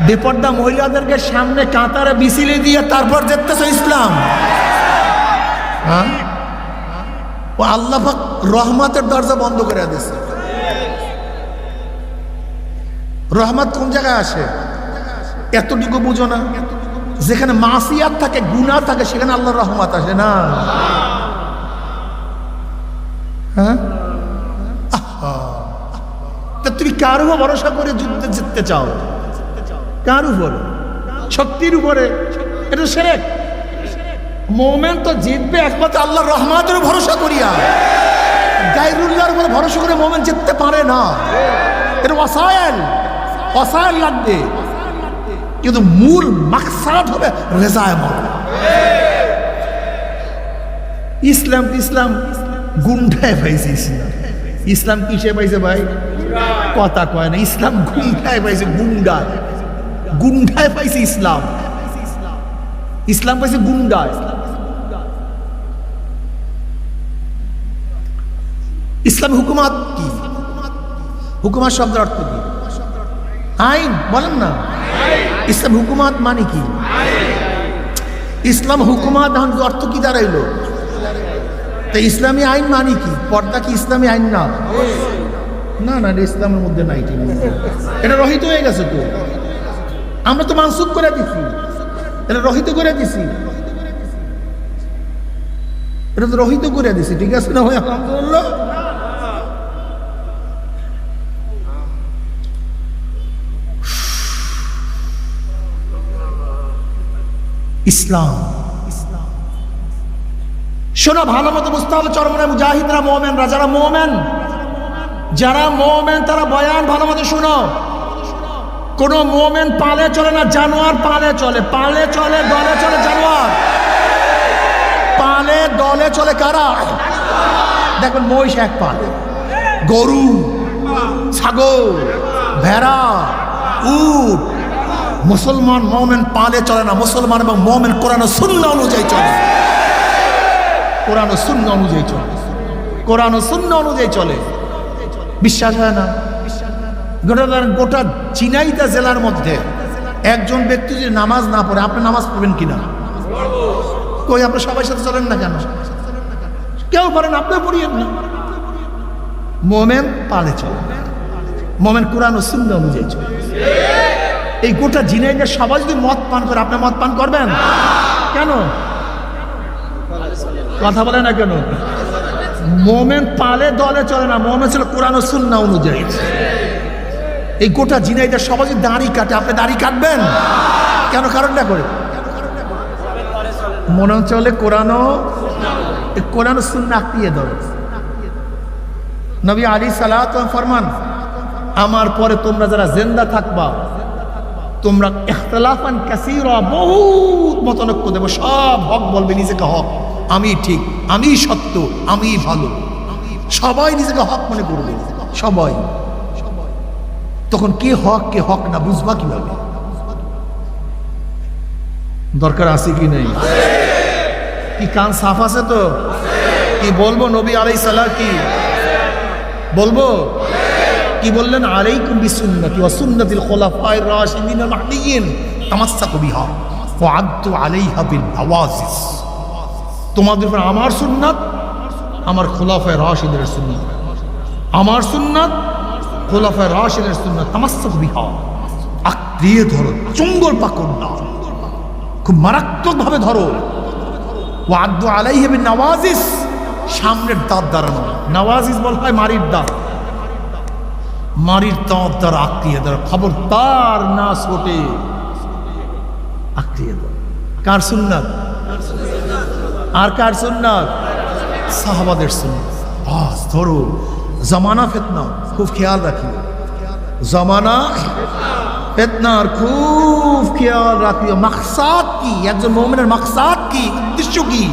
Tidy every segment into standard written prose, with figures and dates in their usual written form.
বেপর্দা মহিলাদেরকে সামনে কাতারে বিছিয়ে দিয়ে তারপর দেখতেছো ইসলাম। হ্যাঁ, ও আল্লাহ পাক রহমতের দরজা বন্ধ করে দিয়েছে। রহমত কোন জায়গায় আসে এতটুকু বুঝো না? যেখানে মাসিয়াত থাকে, গুনাহ থাকে, সেখানে আল্লাহর রহমত আসে না। হ্যাঁ, তা তুমি কার উপর ভরসা করে যুদ্ধে জিততে চাও? কার উপর? শক্তির উপরে? এটা শিরক। মুমিন তো জিতবে একমাত্র আল্লাহর রহমতের ভরসা করিয়া। গায়রুল্লাহর উপর ভরসা করে মুমিন জিততে পারে না। এটা ওয়াসাইল লাগবে, কিন্তু মূল মাকসাদ হবে রেজায়ে মাওলা। ইসলাম গুন্ডায় পাইছে। ইসলাম কিসে পাইছে ভাই? কথা কয় না। ইসলাম গুন্ডায় পাইছে। গুন্ডায় পাইছে ইসলাম পাইছে গুন্ডায়। ইসলাম হুকুমাত কি? হুকুমাত শব্দের অর্থ কি? আইন। বলেন না, ইসলাম হুকুমাত মানে কি? ইসলাম হুকুমাত অর্থ কি দাঁড়াইলো? তা ইসলামী আইন মানে কি? পর্দা কি ইসলামী আইন না? না না, ইসলামের মধ্যে নাই। এটা রহিত হয়ে গেছে তো। আমরা তো মানসুখ করে দিছি, এটা রহিত করে দিছি। এটা তো রহিত করে দিছি, ঠিক আছে না ভাই? আলহামদুলিল্লাহ। ইসলাম শোনো, ভালো মতো বুঝতে হবে। চরমনে মুজাহিদরা মুমিনরা, যারা মুমিন তারা বয়ান ভালো মতো শুনো। কোন মুমিন পালে চলে না, জানোয়ার পালে চলে। দলে চলে জানোয়ার, পালে দলে চলে কারা? দেখুন, মহিষ এক পালে, গরু, ছাগল, ভেড়া, উট। মুসলমান মুমিন পালে চলে না। মুসলমান এবং মুমিন কোরআন ও সুন্নাহ অনুযায়ী চলে। কোরআন ও সুন্নাহ অনুযায়ী চলে। বিশ্বাস হয় না? গোটা ঝিনাইদহ জেলার মধ্যে একজন ব্যক্তি যদি নামাজ না পড়ে, আপনি নামাজ পড়বেন কিনা? কই, আপনি সবাই সাথে চলেন না কেন? কেউ পড়েন, আপনিও পড়িয়েন না। মুমিন পালে চলে, মুমিন কোরআন ও সুন্নাহ অনুযায়ী চলে। এই গোটা ঝিনাইদহ সবাই যদি মদ পান করে, আপনি মদ পান করবেন কেন? কথা বলে না কেন? মুমিন পালে দলে চলে না, মুমিন ছিল কোরআন ও সুন্নাহ অনুযায়ী। এই গোটা ঝিনাইদহ সবাই যদি দাড়ি কাটে, আপনি দাড়ি কাটবেন কেন? কারণটা করে মনে চলে কোরআন ও সুন্নাহ আঁকড়িয়ে ধরে। নবী আলাইহিস সালাতু ওয়াস সালাম ফরমান, আমার পরে তোমরা যারা জিন্দা থাকবা, তোমরা ইখতিলাফান কাসীরা, বহুত মতানৈক্য দেব। সব হক বলবে, নিজেকে হক, আমি ঠিক, আমি সত্য, আমি ভালো। সবাই নিজেকে হক মনে করবে, সবাই। তখন কে হক না বুঝবা কিভাবে? দরকার আছে কি নেই? কি কান সাফ আছে তো? কি বলবো? নবী আলাইহিস সালাম কি বলবো? কি বললেন? আলাইকুম বিসুন্নতি ওয়া সুন্নাতিল খুলাফায়ে রাশিদিন আল মাহদিয়িন তামাসসাকু বিহা ওয়া আদু আলাইহা বিন নাওয়াজিস। তোমাদের উপর আমার সুন্নাত, আমার খুলাফায়ে রাশিদের সুন্নাত, আমার সুন্নাত, খুলাফায়ে রাশিদের সুন্নাত, তামাসসাকু বিহা, আঁকড়িয়ে ধরো, চঙ্গল পাকড় না, খুব মারাত্মকভাবে ধরো। ওয়া আদু আলাইহা বিন নাওয়াজিস, সামনের দাঁত দ্বারা নয়। নাওয়াজিস বলা হয় মারির দাঁত। মারির দাঁত দ্বারা আঁকড়িয়ে ধরো, খবরদার না ছোটে, আঁকড়িয়ে ধরো। কার সুন্নাত? আর কার সুন্নাত? সাহাবাদের সুন্নাত। বাস ধরো। জামানা ফিতনা, খুব খেয়াল রাখিও। জামানা ফিতনার খুব খেয়াল রাখিও। মাকসাদ কি? একজন মুমিনের মাকসাদ কি? উদ্দেশ্য কি?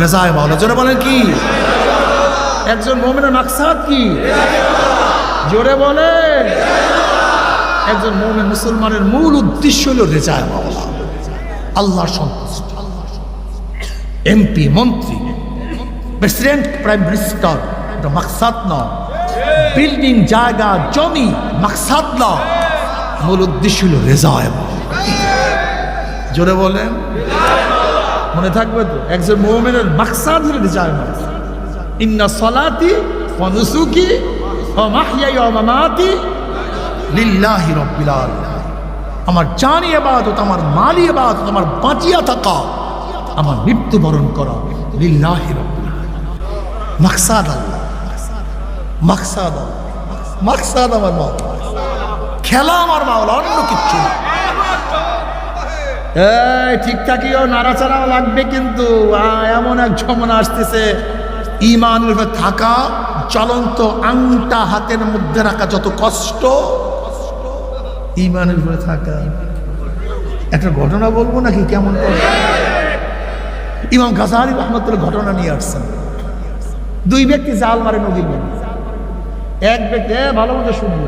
রেজায়ে মাওলা। জোরে বলেন কি? একজন মুমিনের মাকসাদ কি? জোরে বলে। একজন মুমিন মুসলমানের মূল উদ্দেশ্য হলো রেজায়ে মাওলা, আল্লাহর সন্তুষ্টি। এমপি, মন্ত্রী, প্রেসিডেন্ট, প্রাইম মিনিস্টার, এটা মাকসাদ না। বিল্ডিং, জায়গা, জমি মাকসাদ না। মূল উদ্দেশ্য হলো রেজায় মাওলা। জোরে বলেন, মনে থাকবে তো? একজন মুমিনের মাকসাদ হলো রেজায় মাওলা। ইন্না সলাতি ওয়া নুসুকি ওয়া মাহইয়ায়া ওয়া মামাতি লিল্লাহি রাব্বিল আলামিন। আমার জানি ইবাদত, আমার মালি ইবাদত, আমার বাঁচিয়া থাকা, আমার মৃত্যুবরণ করা লিল্লাহি রাব্বিল আলামিন। মাকসাদ আল্লাহ, মাকসাদ আল্লাহ, মাকসাদ আমার মাওলা, খেলা আমার মাওলা, অন্য কিচ্ছু না। এই ঠিক থাকিও, নাড়াচাড়াও লাগবে কিন্তু। এমন এক ঝমনা আসতেছে, ঈমানের উপর থাকা, চলন্ত আংটা হাতের মধ্যে রাখা যত কষ্ট, ঈমানের উপরে থাকা। একটা ঘটনা বলবো নাকি? কেমন ইমাম গাযালি রাহমাতুল্লাহ ঘটনা নিয়ে আসছেন। দুই ব্যক্তি জাল মারে নবীর নামে। এক ব্যক্তি, ভালো মতো শুনবো,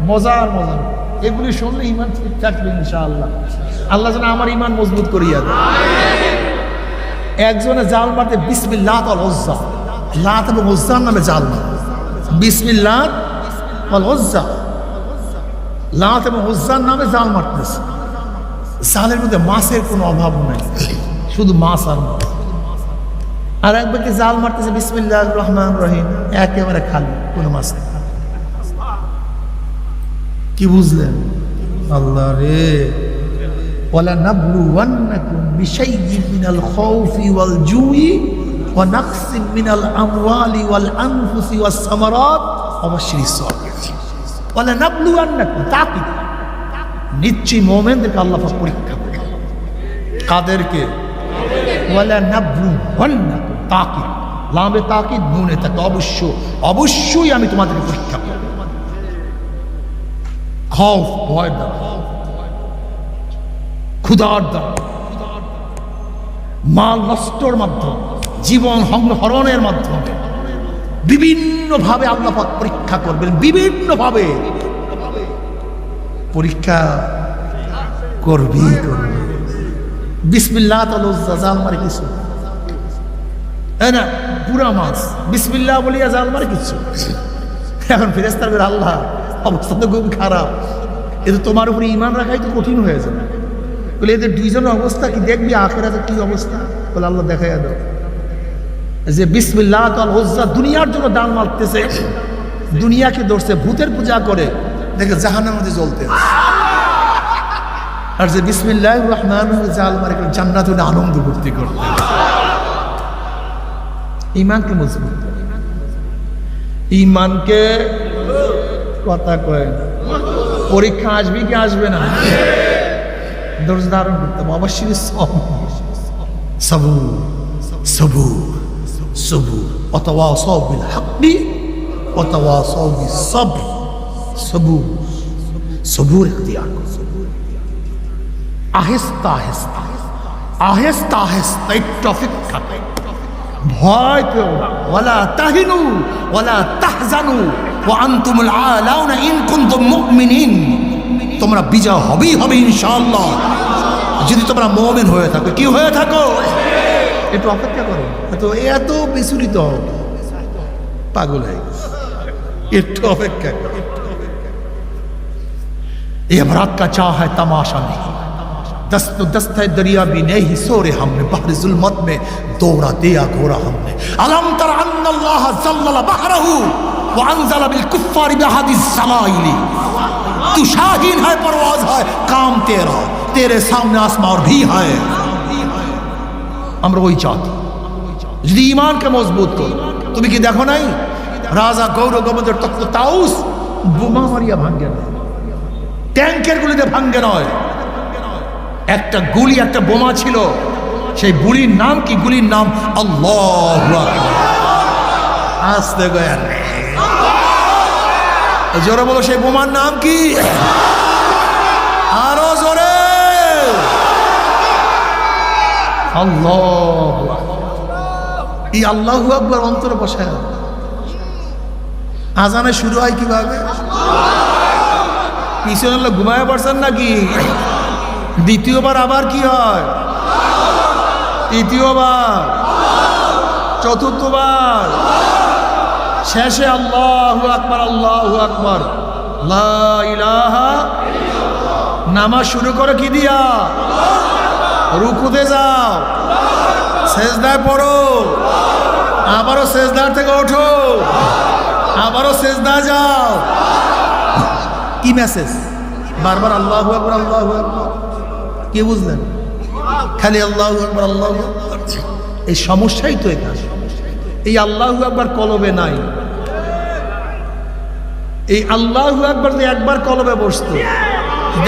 মজার মজা, এগুলি শুনলে ঈমান ঠিক থাকবে ইনশাআল্লাহ। আল্লাহ যেন আমার ঈমান মজবুত করিয়া দেয়। একজনে জাল মারতে বিসমিল্লাহ ওয়াল উজ্জা, লাত এবং উজ্জার নামে জাল মারে। বিসমিল্লাহ ওয়াল উজ্জা, লাত এবং উজ্জার নামে জাল মারতেছে। জালের মধ্যে মাছের কোনো অভাব নাই, শুধু মাছ আর মাছ। আর এক ব্যক্তি জাল মারতেছে বিসমিল্লাহির রহমানির রহিম, একেবারে খালি, কোনো মাছ নেই। কি বুঝলেন? আল্লাহ রে, ওয়ালা নাবলুওয়ান্নাকুম বিশাইইন মিনাল খাউফি ওয়াল জুই ওয়া নাকসিম মিনাল আমওয়ালি ওয়াল আনফুসি ওয়াস সামারাত ওয়া বাশশিরিস সাবিরিন। ওয়ালা নাবলুওয়ান্নাকুম, তাকিদ, নিশ্চয়ই মুমিনদেরকে আল্লাহ পাক পরীক্ষা করে। কাদেরকে? ওয়ালা নাবলুওয়ান্নাকুম, তাকিদ, লামে তাকিদ, নুনে তাকিদ, অবশ্যই আমি তোমাদেরকে পরীক্ষা করব। খৌফ, ভয় দাও, ক্ষুধার দাও, মাল নষ্টর মাধ্যমে, জীবন হরণের মাধ্যমে, বিভিন্নভাবে আল্লাহ পাক পরীক্ষা করবেন। বিভিন্নভাবে পরীক্ষা করবি। বিসমিল্লাহ ওয়াল উজ্জা, জাল মারে কিছু না, পুরা মাছ বিসমিল্লাহ বলিয়া জাল মারে কিছু। এখন ফেরেশতার বলে, আল্লাহ অবস্থা তো খুব খারাপ, এতে তোমার উপরে ঈমান রাখাই তো কঠিন হয়ে যাবে। বলে এদের দুইজনের অবস্থা কি দেখবি আখিরাতে কি অবস্থা? বলে আল্লাহ দেখাইয়া দাও। যে বিসমিল্লাহ ওয়াল উজ্জা দুনিয়ার জন্য দান মারতেছে, দুনিয়াকে ধরছে, ভূতের পূজা করে, দেখে জাহান্নামের মধ্যে জ্বলতে। আর যে বিসমিল্লাহির রহমানির রহিম জাল মারে জান্নাতে আনন্দ ভর্তি করতে। ঈমানকে মজবুত, ঈমানকে কথা কয় না। পরীক্ষা আসবে কি আসবে না? ধৈর্য ধারণ করতে হবে, অবশ্যই সবুর, সবুর, সবুর, ওয়াতাওয়াসাউ বিল হাক্কি ওয়াতাওয়াসাউ বিস সবর। সবুর, সবুর ইখতিয়ার করো। আহেস্তা আহেস্তা, আহেস্তা আহেস্তা একটু অপেক্ষা, ভয় পেও না। ওয়ালা তাহিনু ওয়ালা তাহজানু ওয়া আনতুমুল আলাউনা ইন কুনতুম মুমিনিন। তোমরা বিজয় হবেই হবে ইনশাআল্লাহ, যদি তোমরা মুমিন হয়ে থাকো। কি হয়ে থাকো? একটু অপেক্ষা করো। এত বিচলিত হও, পাগল হয়ে গেছে। একটু অপেক্ষা করো। ये अमरात का चाह है तमाशा नहीं, दस्त दस्त है दरिया भी नहीं सोरे हमने, बहर जुल्मत में दौड़ा दिया घोरा हमने। अलम तर अन्नल्लाह ज़ल्लल बहरहु व अंज़ल बिल कुफ्फारि बिहादिस सलाइली। तू शाहीन है, परवाज है, काम तेरा, तेरे सामने आसमान भी है। আমরা ওই চাঁদ, যদি ঈমানকে মজবুত করো। তুমি কি দেখো নাই রাজা গৌর গোবিন্দের তখ্ত তাউস বোমা মারিয়া ভাঙ্গে না, ট্যাঙ্কের গুলিতে ভাঙ্গে নয়। একটা গুলি, একটা বোমা ছিল, সেই গুলির নাম কি? গুলির নাম আল্লাহু আকবার। আস্তে গয়া, জোরে বলো, সেই বোমার নাম কি? আরো জোরে, আল্লাহু আকবার। এই আল্লাহু আকবার অন্তরে বসায়। আজানে শুরু হয় কিভাবে? পিছনে লোক ঘুমায় পড়ছেন নাকি? দ্বিতীয়বার আবার কি হয়? তৃতীয়বার, চতুর্থবার, শেষে আল্লাহু আকবার, আল্লাহু আকবার, লা ইলাহা নামাজ শুরু করো কি দিয়া? রুকুতে যাও, সেজদায় পড়ো, আবারও সেজদা থেকে ওঠো, আবারও সেজদা যাও। কি মেসেজ? বারবার আল্লাহু আকবার আল্লাহু আকবার। কি বুঝলেন? খালি আল্লাহু আকবার আল্লাহু আকবার। এই সমস্যাই তো এটা। এই আল্লাহু আকবার কলবে নাই। এই আল্লাহু আকবার যে একবার কলবে বসতো,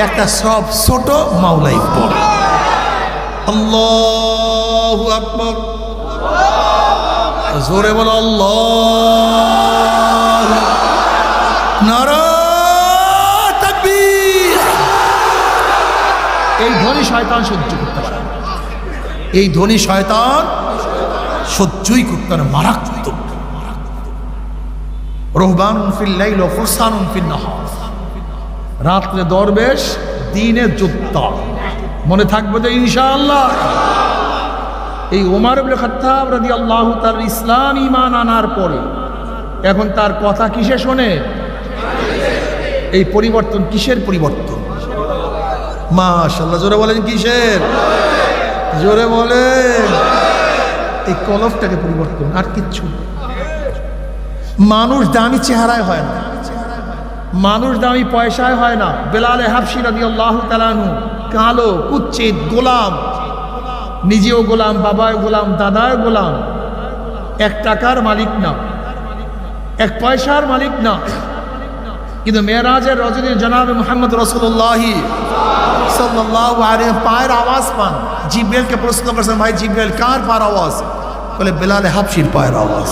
একটা সব ছোট মাওলাই পড়ে আল্লাহু আকবার। জোরে বলো আল্লাহ। নারা তাকবীর। এই ধ্বনি শয়তান সহ্য করতে পারে না। এই ধ্বনি শয়তান সহ্যই করতে পারে, মারাত্মক। রহবানুন ফিল লাইল ওয়া ফুরসানুন ফিন নাহার। রাত্রে দরবেশ, দিনে যোদ্ধা। মনে থাকবে তো ইনশাআল্লাহ। এই ওমর ইবনে খাত্তাব রাদিয়াল্লাহু তাআলা ইসলাম ঈমান আনার পরে এখন তার কথা কিসে শোনে? এই পরিবর্তন কিসের পরিবর্তন? মাশাআল্লাহ, জোরে বলেন কিসের? জোরে বলেন। এই কলবটাকে পরিবর্তন, আর কিচ্ছু। মানুষ দামি চেহারায় হয় না, মানুষ দামি পয়সায় হয় না। বেলাল হাবশী রাদিয়াল্লাহু তাআলা আনহু কালো, কুচ্ছিত, গোলাম, নিজেও গোলাম, বাবাও গোলাম, দাদাও গোলাম। 1 টাকার মালিক না, 1 পয়সার মালিক না, কিন্তু মেরাজের রজনী জনাব মুহাম্মদ রাসূলুল্লাহ সাল্লাল্লাহু আলাইহি পায়ের আওয়াজ পান। জিব্রাইলকে প্রশ্ন করেছেন, ভাই জিব্রাইল কার পায়ের আওয়াজ? বলে বেলাল হাবশীর পায়ের আওয়াজ।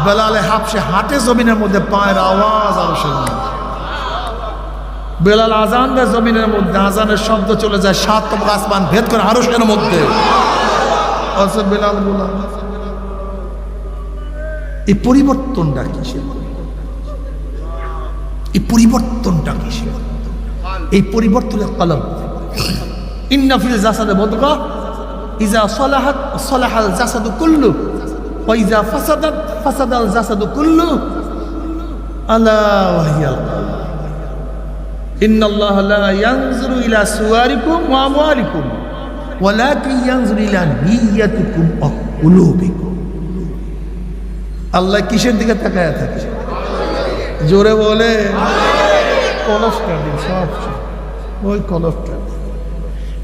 বেলাল হাবশী হাঁটে জমিনের মধ্যে, পায়ের আওয়াজ আরশের মধ্যে। বেলাল আজান দেয় জমিনের মধ্যে, আজানের শব্দ চলে যায় 7 তবকা আসমান ভেদ করে আরশের মধ্যে। বেলাল গোলাম। এই পরিবর্তনটা কিসের? এই পরিবর্তনটা কিসের? এই পরিবর্তনের কলম। ইন্না ফিল জাসাদি মুদগা ইযা সালাহাত সালাহাল জাসাদু কুল্লু ওয়া ইযা ফাসাদাত ফাসাদাল জাসাদু কুল্লু আলা ওয়া হিয়াল কলব। ইন্নাল্লাহা লা ইয়ানজুরু ইলা সুওয়ারিকুম ওয়া আমওয়ালিকুম ওয়ালাকিন ইয়ানজুরু ইলা নিয়্যাতিকুম ওয়া কুলুবিকুম। আল্লাহ কিসের দিকে তাকায় থাকে? জোরে বলে কলবটা দিন, সব ওই কলবটা।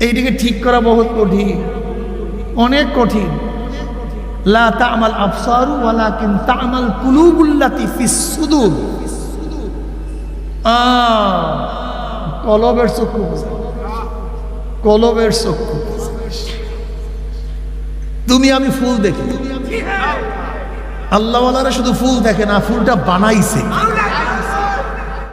এইটাকে ঠিক করা বহুত কঠিন, অনেক কঠিন। লা তা'মাল আবসারু ওয়ালাকিন তা'মাল কুলুবুল্লাতী ফিস সুদূর। কলবের চক্ষু, কলবের চক্ষু। তুমি আমি ফুল দেখি, আল্লাহওয়ালারা শুধু ফুল দেখে না, ফুলটা বানাইছে।